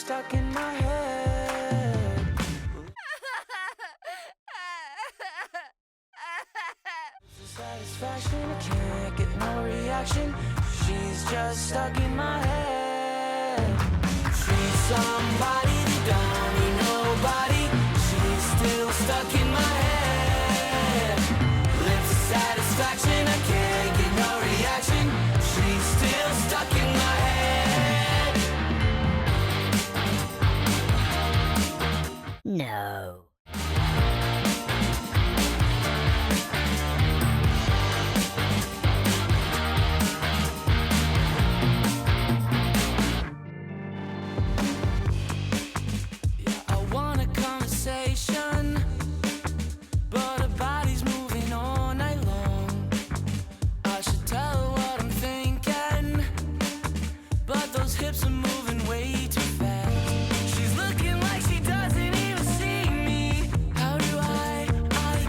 stuck in my head. Satisfaction, I can't get no reaction. She's just stuck in my head. She's somebody that don't need nobody. She's still stuck in my head. Lips of satisfaction, I can't get no reaction. She's still stuck in my head. No. I want a conversation, but her body's moving all night long. I should tell her what I'm thinking, but those hips are moving way too fast. She's looking like she doesn't even see me. How do I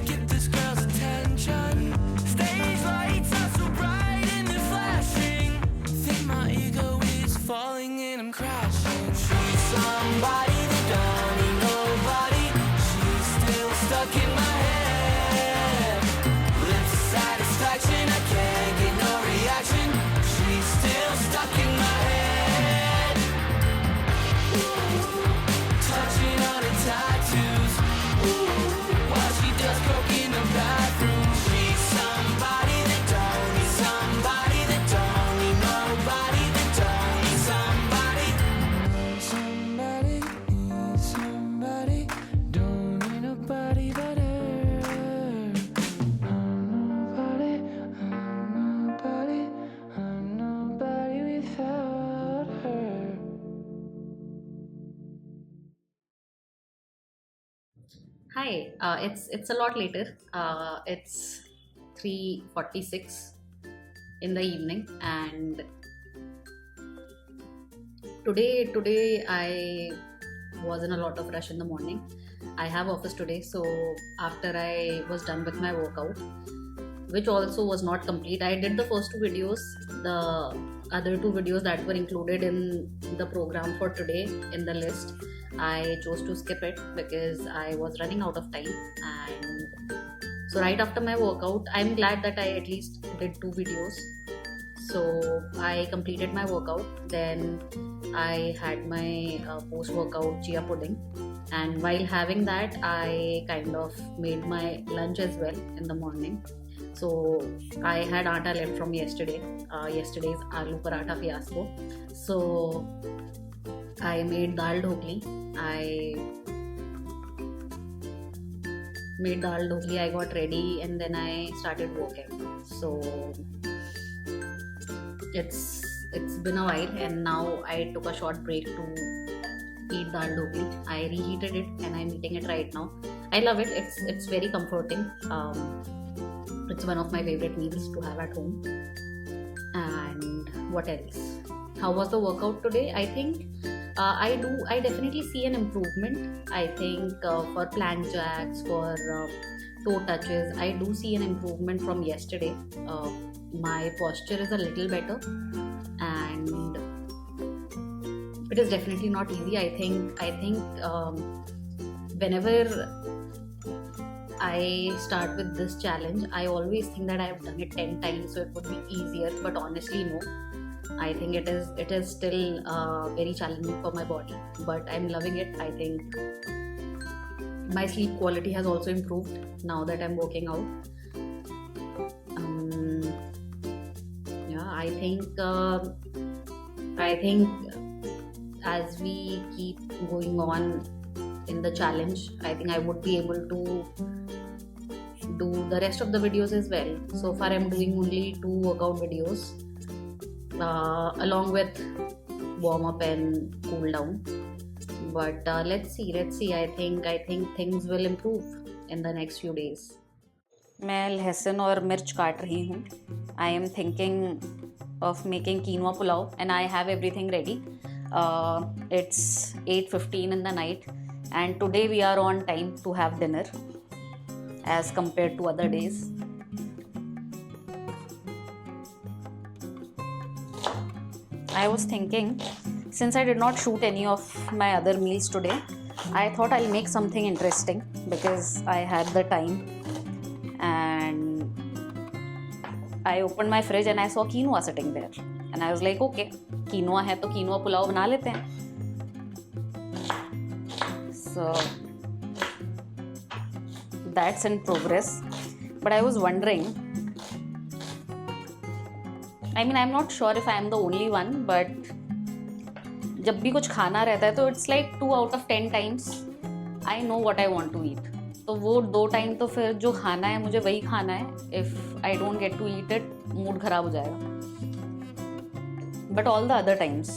get this girl's attention? Stage lights are so bright and they're flashing. Think my ego is falling and I'm crashing. She's somebody that don't need nobody. She's still stuck in my head. Lips of satisfaction, I can't get no reaction. She's still stuck in my head. Touching on her tattoos, while she does coke in the bathroom. She's somebody that don't need somebody that don't need nobody that don't need somebody. Somebody needs somebody, don't need nobody but her. I'm nobody without her. Hi, it's a lot later. It's 3:46 in the evening, and today I was in a lot of rush in the morning. I have office today, so after I was done with my workout, which also was not complete, I did the first two videos. The other two videos that were included in the program for today in the list, I chose to skip it because I was running out of time. And so right after my workout, I'm glad that I at least did two videos. So I completed my workout, then I had my post-workout chia pudding, and while having that I kind of made my lunch as well in the morning. So I had atta left from yesterday's aloo paratha fiasco. So I made dal dhokli. I got ready and then I started working. So it's been a while, and now I took a short break to eat dal dhokli. I reheated it and I'm eating it right now. I love it. It's very comforting. It's one of my favorite meals to have at home. And what else? How was the workout today? I think I definitely see an improvement. I think for plank jacks, for toe touches, I do see an improvement from yesterday. My posture is a little better, and it is definitely not easy. I think whenever I start with this challenge, I always think that I have done it 10 times, so it would be easier. But honestly, no. I think it is still very challenging for my body, but I'm loving it. I think my sleep quality has also improved now that I'm working out. I think as we keep going on in the challenge, I think I would be able to do the rest of the videos as well. So far I'm doing only 2 workout videos along with warm up and cool down, but let's see. I think things will improve in the next few days. मैं लहसुन और मिर्च काट रही हूँ. I am thinking of making quinoa pulao and I have everything ready. It's 8:15 in the night and today we are on time to have dinner as compared to other days. I was thinking since I did not shoot any of my other meals today, I thought I'll make something interesting because I had the time. And I opened my fridge and I saw quinoa sitting there, and I was like, okay, quinoa है तो quinoa pulao बना लेते हैं. So that's in progress. But I was wondering, I mean, I'm not sure if I am the only one, but जब भी कुछ खाना रहता है तो it's like 2 out of 10 times I know what I want to eat. तो वो 2 time तो फिर जो खाना है मुझे वही खाना है. If I don't get to eat it, mood खराब हो जाएगा. But all the other times,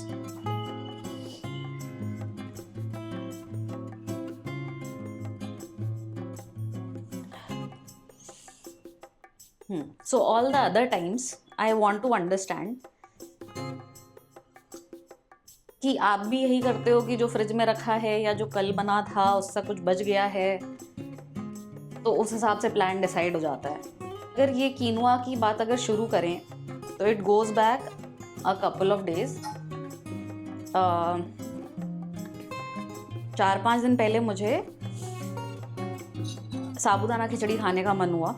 so all the other times I want to understand कि आप भी यही करते हो कि जो फ्रिज में रखा है या जो कल बना था उससे कुछ बच गया है तो उस हिसाब से प्लान डिसाइड हो जाता है. अगर ये कीनुआ की बात अगर शुरू करें तो it goes back a couple of days. 4-5 दिन पहले मुझे साबूदाना खिचड़ी खाने का मन हुआ,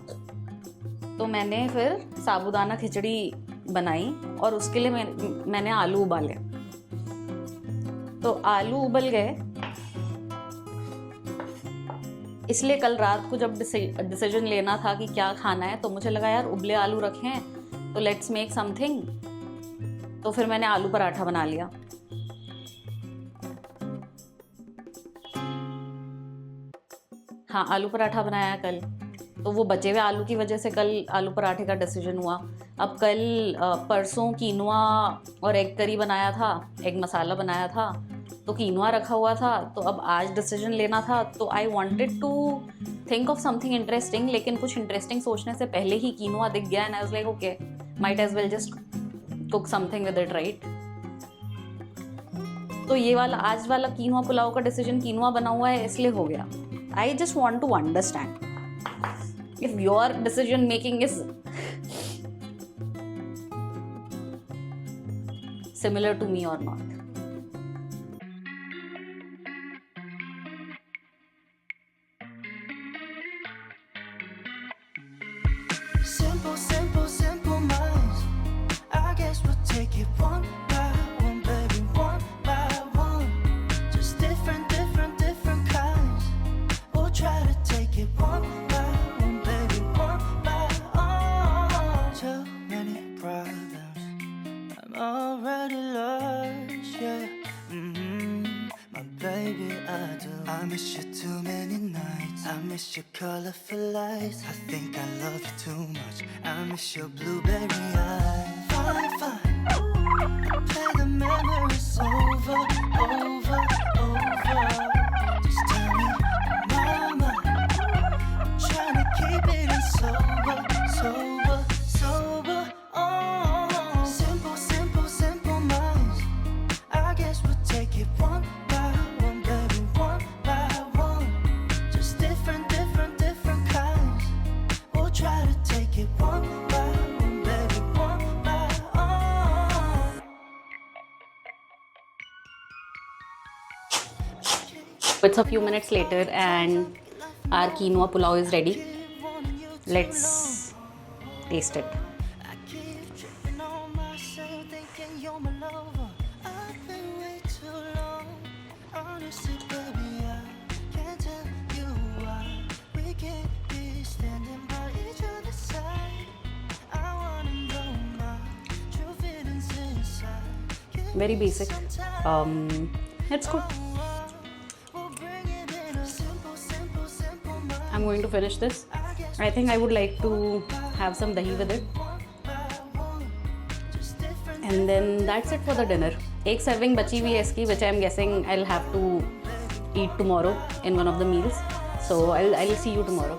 तो मैंने फिर साबूदाना खिचड़ी बनाई और उसके लिए मैंने आलू उबाले. तो आलू उबल गए, इसलिए कल रात को जब डिसीजन लेना था कि क्या खाना है तो मुझे लगा यार उबले आलू रखे हैं तो लेट्स मेक समथिंग. तो फिर मैंने आलू पराठा बना लिया. हाँ, आलू पराठा बनाया कल. तो वो बचे हुए आलू की वजह से कल आलू पराठे का डिसीजन हुआ. अब कल परसों कीनुआ और एग करी बनाया था, एग मसाला बनाया था, तो कीनुआ रखा हुआ था. तो अब आज डिसीजन लेना था तो I wanted to think of something interesting, लेकिन कुछ इंटरेस्टिंग सोचने से पहले ही कीनुआ दिख गया and I was like okay, might as well just cook something with it, right. तो ये वाला आज वाला कीनुआ पुलाव का डिसीजन कीनुआ बना हुआ है इसलिए हो गया. I just want to understand if your decision making is similar to me or not. Simple, simple, simple minds. I guess we'll take it one by one, baby, one by one. Just different, different, different kinds. We'll try to take it one by one, baby, one by one. Too many problems, I'm already lost, yeah. My baby, I do. I miss you too many nights. I miss your colorful lights. I think I love you too much. I miss your blueberry eyes. Fine, fine. Play the memories over, over, over. Just tell me, mama, I'm trying to keep it in sober, sober, sober. Oh, simple, simple, simple minds. I guess we'll take it one by one, baby, one by one. Just different, different, different kinds. We'll try to take it one by one, baby, one by one. It's a few minutes later and our quinoa pulao is ready. Let's taste it. I keep tripping on myself, thinking you're my lover. I've been way too long. Honestly, baby, I can't tell you why we can't be standing by each other's side. I wanna know my true feelings inside. Give Very me basic. some time. It's good. We'll bring it in a simple, simple, simple mind. I'm going to finish this. I think I would like to have some dahi with it. Just different. And then that's it for the dinner. एक serving बची हुई है इसकी, which I'm guessing I'll have to eat tomorrow in one of the meals. So I'll see you tomorrow.